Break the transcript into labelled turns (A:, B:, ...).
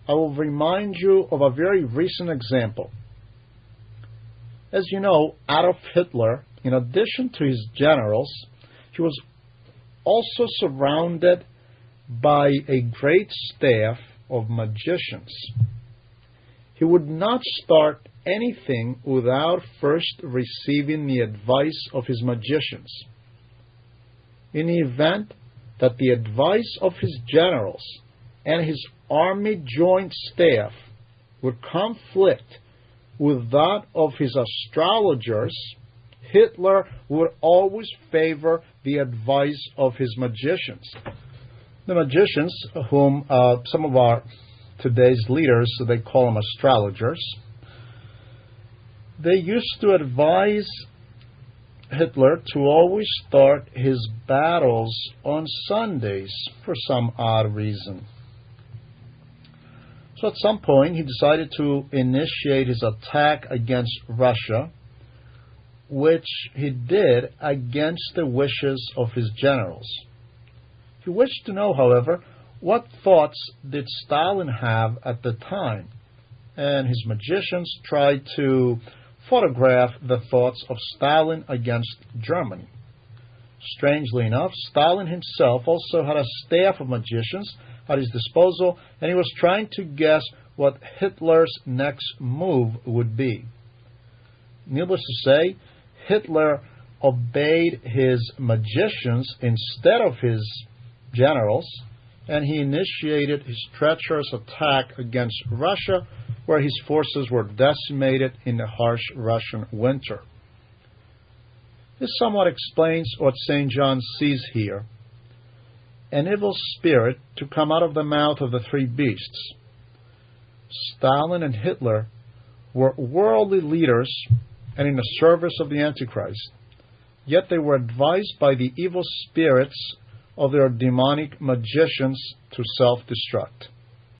A: I will remind you of a very recent example. As you know, Adolf Hitler, in addition to his generals, he was also surrounded by a great staff of magicians. He would not start anything without first receiving the advice of his magicians. In the event that the advice of his generals and his army joint staff would conflict with that of his astrologers, Hitler would always favor the advice of his magicians. The magicians, whom some of our today's leaders, they call them astrologers, they used to advise Hitler to always start his battles on Sundays for some odd reason. So at some point he decided to initiate his attack against Russia, which he did against the wishes of his generals. He wished to know, however, what thoughts did Stalin have at the time, and his magicians tried to photograph the thoughts of Stalin against Germany. Strangely enough, Stalin himself also had a staff of magicians at his disposal, and he was trying to guess what Hitler's next move would be. Needless to say, Hitler obeyed his magicians instead of his generals, and he initiated his treacherous attack against Russia, where his forces were decimated in the harsh Russian winter. This somewhat explains what St. John sees here: an evil spirit to come out of the mouth of the three beasts. Stalin and Hitler were worldly leaders and in the service of the Antichrist, yet they were advised by the evil spirits of their demonic magicians to self-destruct.